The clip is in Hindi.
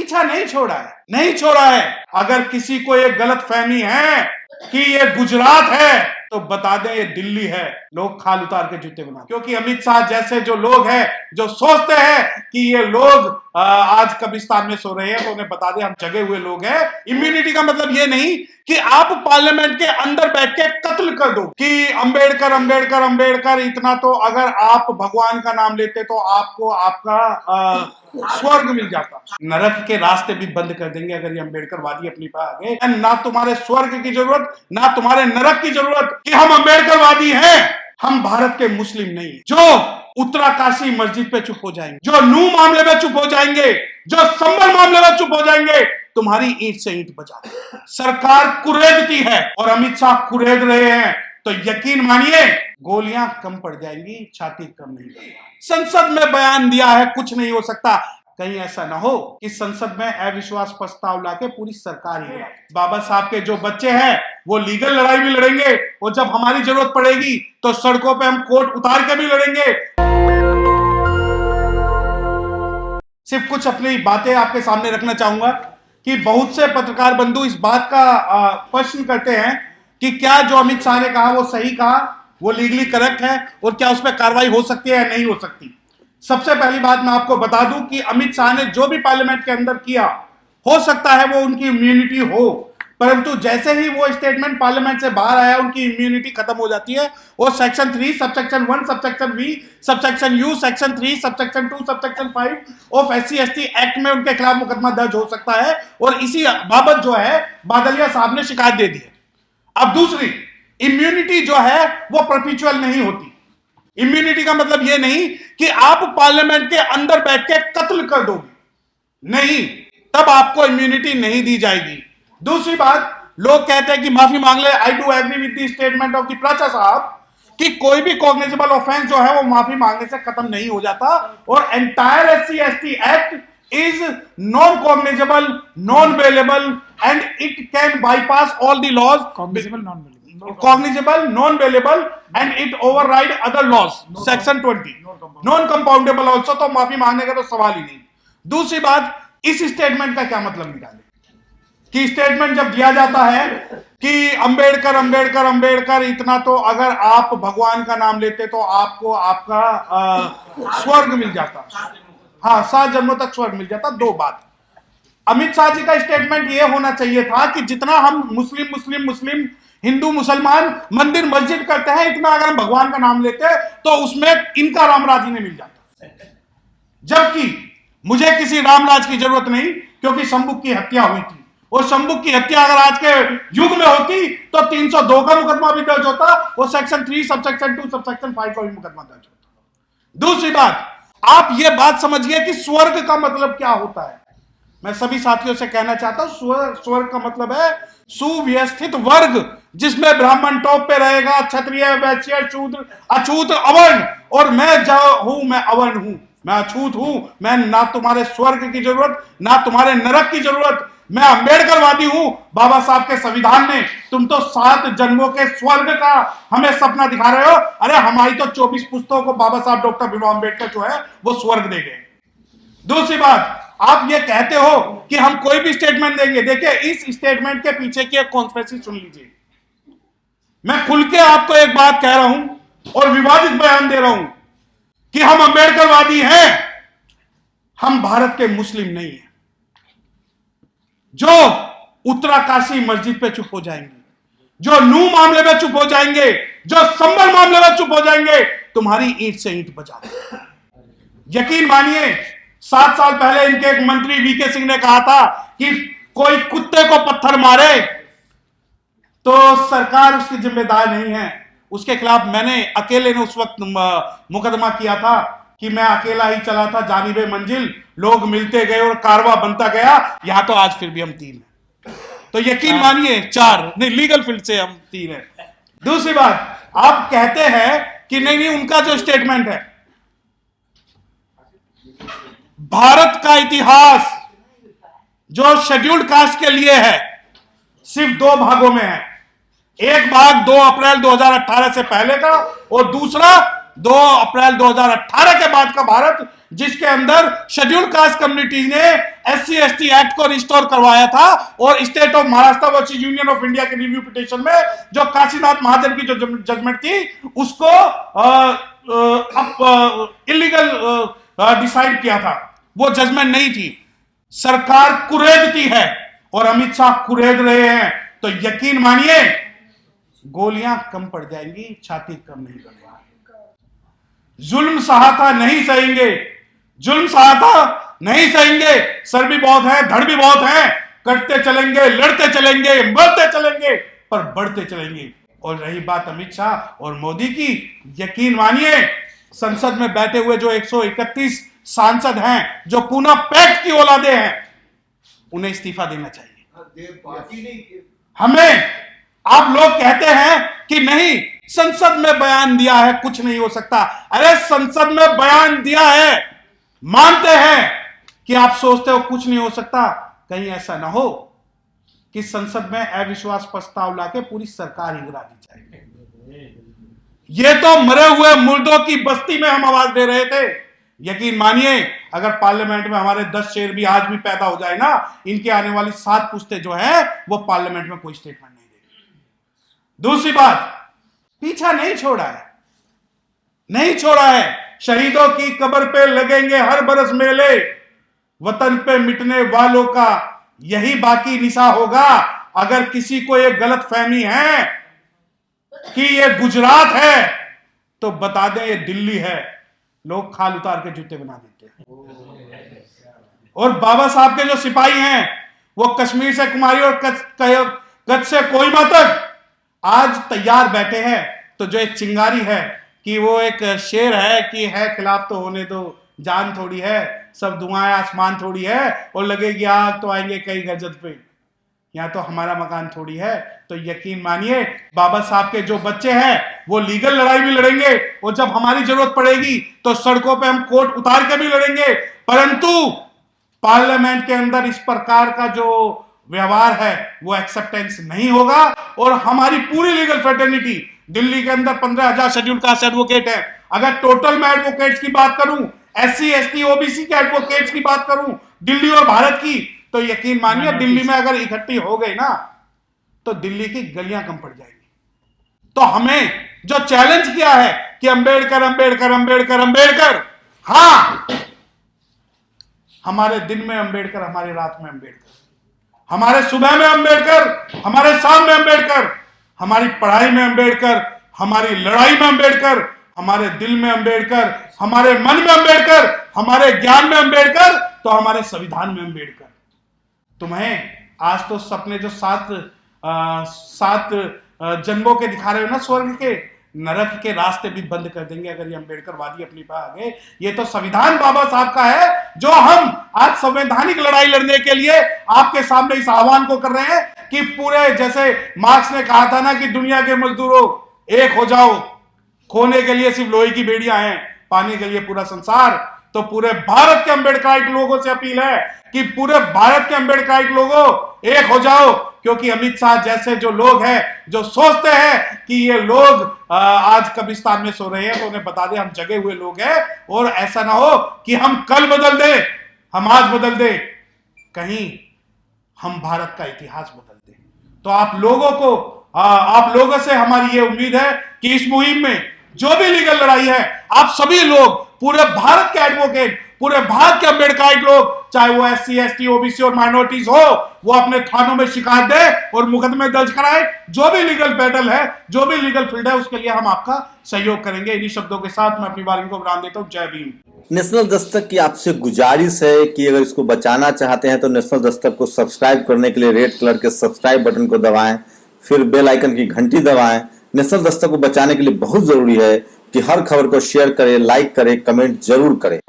पीछा नहीं छोड़ा है, नहीं छोड़ा है। अगर किसी को ये गलत फहमी है कि ये गुजरात है तो बता दें ये दिल्ली है, लोग खाल उतार के जूते बना। क्योंकि अमित शाह जैसे जो लोग हैं जो सोचते हैं कि ये लोग आज कब्रिस्तान में सो रहे हैं, तो उन्हें बता दें हम जगे हुए लोग हैं। इम्यूनिटी का मतलब ये नहीं कि आप पार्लियामेंट के अंदर बैठ के कत्ल कर दो कि अंबेडकर अंबेडकर अंबेडकर। इतना तो अगर आप भगवान का नाम लेते तो आपको आपका स्वर्ग मिल जाता। नरक के रास्ते भी बंद कर देंगे अगर ये अंबेडकरवादी अपनी पर आ गए। ना तुम्हारे स्वर्ग की जरूरत, ना तुम्हारे नरक की जरूरत कि हम अंबेडकरवादी हैं। हम भारत के मुस्लिम नहीं। जो उत्तराकाशी मस्जिद पे चुप हो जाएंगे, जो नूह मामले में चुप हो जाएंगे, जो संभल मामले में चुप हो जाएंगे, तुम्हारी ईंट से ईंट बजा देंगे। सरकार कुरेदती है और अमित शाह कुरेद रहे हैं, तो यकीन मानिए गोलियां कम पड़ जाएंगी, छाती कम नहीं पड़ेगी। संसद में बयान दिया है कुछ नहीं हो सकता। कहीं ऐसा ना हो कि संसद में अविश्वास प्रस्ताव लाके पूरी सरकार ही बाबा साहब के जो बच्चे हैं वो लीगल लड़ाई भी लड़ेंगे, और जब हमारी जरूरत पड़ेगी तो सड़कों पे हम कोर्ट उतार के भी लड़ेंगे। सिर्फ कुछ अपनी बातें आपके सामने रखना चाहूंगा कि बहुत से पत्रकार बंधु इस बात का प्रश्न करते हैं कि क्या जो अमित शाह ने कहा वो सही कहा, वो लीगली करेक्ट है, और क्या उस पर कार्रवाई हो सकती है या नहीं हो सकती। सबसे पहली बात मैं आपको बता दूं कि अमित शाह ने जो भी पार्लियामेंट के अंदर किया, हो सकता है वो उनकी इम्यूनिटी हो, परंतु जैसे ही वो स्टेटमेंट पार्लियामेंट से बाहर आया उनकी इम्यूनिटी खत्म हो जाती है। और section 3 subsection 1 subsection V subsection U section 3 subsection 2 subsection 5 of SC/ST act में उनके खिलाफ मुकदमा दर्ज हो सकता है, और इसी बाबत जो है बादलिया साहब ने शिकायत दे दी है। अब दूसरी, इम्यूनिटी जो है वो परपेचुअल नहीं होती। इम्यूनिटी का मतलब यह नहीं कि आप पार्लियामेंट के अंदर बैठ के कत्ल कर दोगे, नहीं, तब आपको इम्यूनिटी नहीं दी जाएगी। दूसरी बात, लोग कहते हैं कि माफी मांग ले। I do agree with the statement of the Pracha साहब कि कोई भी कॉग्निजेबल ऑफेंस जो है वो माफी मांगने से खत्म नहीं हो जाता, और entire SC/ST act is non cognizable, non bailable, and it can bypass all the laws. Cognizable, non bailable, and it override other laws, section 20। Non compoundable also, तो माफी मांगने का तो सवाल ही नहीं। दूसरी बात, इस स्टेटमेंट का क्या मतलब निकाले कि स्टेटमेंट जब दिया जाता है कि अंबेडकर अंबेडकर अंबेडकर, इतना तो अगर आप भगवान का नाम लेते तो आपको आपका स्वर्ग मिल जाता। हाँ, 7 जन्मों तक स्वर्ग मिल जाता। दो बात, अमित शाह जी का स्टेटमेंट यह होना चाहिए था कि जितना हम मुस्लिम मुस्लिम मुस्लिम हिंदू मुसलमान मंदिर मस्जिद करते हैं, इतना अगर हम भगवान का नाम लेते तो उसमें इनका रामराज ही नहीं मिल जाता। जबकि मुझे किसी रामराज की जरूरत नहीं, क्योंकि शंभुक की हत्या हुई थी, और शंभुक की हत्या अगर आज के युग में होती तो 302 का मुकदमा भी दर्ज होता, और सेक्शन 3 सबसेक्शन 2 सबसेक्शन 5 का भी मुकदमा दर्ज होता। दूसरी बात, आप ये बात समझिए कि स्वर्ग का मतलब क्या होता है। मैं सभी साथियों से कहना चाहता हूं, स्वर्ग का मतलब है सुव्यवस्थित वर्ग, जिसमें ब्राह्मण टॉप पे रहेगा, क्षत्रिय, वैश्य, शूद्र, अछूत, अवर्ण, और मैं जो हूं मैं अवर्ण हूं, मैं अछूत हूं। मैं ना तुम्हारे स्वर्ग की जरूरत, ना तुम्हारे नरक की जरूरत। मैं अंबेडकरवादी हूं। बाबा साहब के संविधान में तुम तो 7 जन्मों के स्वर्ग का हमें सपना दिखा रहे हो। अरे हमारी तो 24 पुस्तकों को बाबा साहब डॉक्टर भीमराव अंबेडकर जो है वो स्वर्ग दे गए। दूसरी बात, आप ये कहते हो कि हम कोई भी स्टेटमेंट देंगे। देखिए, इस स्टेटमेंट के पीछे की एक कॉन्स्पिरेसी सुन लीजिए। मैं खुल के आपको एक बात कह रहा हूं और विवादित बयान दे रहा हूं कि हम अंबेडकरवादी हैं, हम भारत के मुस्लिम नहीं हैं। जो उत्तराकाशी मस्जिद पे चुप हो जाएंगे, जो नूह मामले में चुप हो जाएंगे, जो संभल मामले में चुप हो जाएंगे, तुम्हारी ईंट से ईंट बजा देंगे। यकीन मानिए, 7 साल पहले इनके एक मंत्री VK सिंह ने कहा था कि कोई कुत्ते को पत्थर मारे तो सरकार उसकी जिम्मेदार नहीं है। उसके खिलाफ मैंने अकेले ने उस वक्त मुकदमा किया था कि मैं अकेला ही चला था जानिबे मंजिल, लोग मिलते गए और कारवा बनता गया। यहां तो आज फिर भी हम 3 हैं, तो यकीन मानिए 4 नहीं, लीगल फील्ड से हम 3 हैं। दूसरी बात, आप कहते हैं कि नहीं नहीं, उनका जो स्टेटमेंट है, भारत का इतिहास जो शेड्यूल्ड कास्ट के लिए है सिर्फ 2 भागों में है। एक भाग 2 अप्रैल 2018 से पहले का, और दूसरा 2 अप्रैल 2018 के बाद का भारत, जिसके अंदर शेड्यूल कास्ट कम्युनिटी ने SC/ST एक्ट को रिस्टोर करवाया था और state of Maharashtra versus union of India के रिव्यू पिटिशन में जो काशीनाथ महाजन की जो जजमेंट थी उसको इलीगल डिसाइड किया था। वो जजमेंट नहीं थी, सरकार कुरेदती है और अमित शाह कुरेद रहे हैं, तो यकीन मानिए गोलियां कम पड़ जाएंगी, छाती कम नहीं पड़ेगी। जुल्म सहाता नहीं सहेंगे, जुल्म सहाता नहीं सहेंगे। सर भी बहुत है, धड़ भी बहुत है, कटते चलेंगे, लड़ते चलेंगे, मरते चलेंगे, पर बढ़ते चलेंगे। और रही बात अमित शाह और मोदी की, यकीन मानिए संसद में बैठे हुए जो 131 सांसद हैं, जो पूना पैक्ट की औलादे हैं, उन्हें इस्तीफा देना चाहिए। हमें आप लोग कहते हैं कि नहीं संसद में बयान दिया है कुछ नहीं हो सकता। अरे संसद में बयान दिया है, मानते हैं कि आप सोचते हो कुछ नहीं हो सकता, कहीं ऐसा ना हो कि संसद में अविश्वास प्रस्ताव लाके पूरी सरकार ही गिरा दी जाए। ये तो मरे हुए मुर्दों की बस्ती में हम आवाज दे रहे थे। यकीन मानिए अगर पार्लियामेंट में हमारे 10 शेर भी आज भी पैदा हो जाए ना, इनके आने वाली 7 पुश्ते जो है वो पार्लियामेंट में कोई स्टेटमेंट नहीं देगी। दूसरी बात, पीछा नहीं छोड़ा है, नहीं छोड़ा है। शहीदों की कब्र पे लगेंगे हर बरस मेले, वतन पे मिटने वालों का यही बाकी निशा होगा। अगर किसी को यह गलत फहमी है कि ये गुजरात है तो बता दें ये दिल्ली है। लोग खाल उतार के जूते बना देते हैं। और बाबा साहब के जो सिपाही हैं वो कश्मीर से कुमारी और कच्छ से कोहिमा तक आज तैयार बैठे हैं। तो जो एक चिंगारी है कि वो एक शेर है कि है खिलाफ तो होने दो, जान थोड़ी है, सब धुआं आसमान थोड़ी है, और लगेगी आग तो आएंगे कई गजत पे, यहाँ तो हमारा मकान थोड़ी है। तो यकीन मानिए बाबा साहब के जो बच्चे हैं वो लीगल लड़ाई भी लड़ेंगे, और जब हमारी जरूरत पड़ेगी तो सड़कों पे हम कोर्ट उतार के भी लड़ेंगे। परंतु पार्लियामेंट के अंदर इस प्रकार का जो व्यवहार है वो एक्सेप्टेंस नहीं होगा। और हमारी पूरी लीगल फ्रेटर्निटी, दिल्ली के अंदर 15,000 शेड्यूल कास्ट एडवोकेट है। अगर टोटल मैं एडवोकेट्स की बात करूं, SC/ST OBC के एडवोकेट्स की बात करूं दिल्ली और भारत की, तो यकीन मानिए दिल्ली में अगर इकट्ठी हो गई ना तो दिल्ली की गलियां कम पड़ जाएंगी। तो हमें जो चैलेंज किया है कि अंबेडकर अंबेडकर अंबेडकर अंबेडकर, हां हमारे दिन में अंबेडकर, हमारी रात में अंबेडकर, हमारे सुबह में अंबेडकर, हमारे शाम में अंबेडकर, हमारी पढ़ाई में अंबेडकर, हमारी लड़ाई में अंबेडकर, हमारे दिल में अंबेडकर, हमारे मन में अंबेडकर, हमारे ज्ञान में अंबेडकर, तो हमारे संविधान में अंबेडकर। तुम्हें आज तो सपने जो सात जन्मों के दिखा रहे हो ना स्वर्ग के, नरक के रास्ते भी बंद कर देंगे अगर ये अंबेडकरवादी अपनी पे आ गए। ये तो संविधान बाबा साहब का है जो हम आज संवैधानिक लड़ाई लड़ने के लिए आपके सामने इस आह्वान को कर रहे हैं कि पूरे, जैसे मार्क्स ने कहा था ना कि दुनिया के मजदूरों एक हो जाओ, खोने के लिए सिर्फ लोहे की बेड़ियां हैं, पाने के लिए पूरा संसार। तो पूरे भारत के अंबेडकराइट लोगों से अपील है कि पूरे भारत के अंबेडकराइट लोगों एक हो जाओ, क्योंकि अमित शाह जैसे जो लोग हैं जो सोचते हैं कि ये लोग आज कब्रिस्तान में सो रहे हैं, तो उन्हें बता दें हम जगे हुए लोग हैं। और ऐसा ना हो कि हम कल बदल दे, हम आज बदल दे, कहीं हम भारत का इतिहास बदल दे। तो आप लोगों से हमारी ये उम्मीद है कि इस मुहिम में जो भी लीगल लड़ाई है, आप सभी लोग, पूरे भारत के एडवोकेट, पूरे भारत के अंबेडकराइट लोग, चाहे वो SC/ST OBC और माइनॉरिटीज हो, वो अपने थानों में शिकायत दे और मुकदमे दर्ज कराए। जो भी लीगल बैटल है, जो भी लीगल फील्ड है, उसके लिए हम आपका सहयोग करेंगे। इन्हीं शब्दों के साथ मैं अपनी वार्निंग को विराम देता हूं। जय भीम। नेशनल दस्तक की आपसे गुजारिश है कि अगर इसको बचाना चाहते हैं तो नेशनल दस्तक को सब्सक्राइब करने के लिए रेड कलर के सब्सक्राइब बटन को दबाएं, फिर बेल आइकन की घंटी दबाएं। नेशनल दस्तक को बचाने के लिए बहुत जरूरी है कि हर खबर को शेयर करें, लाइक करें, कमेंट जरूर करें।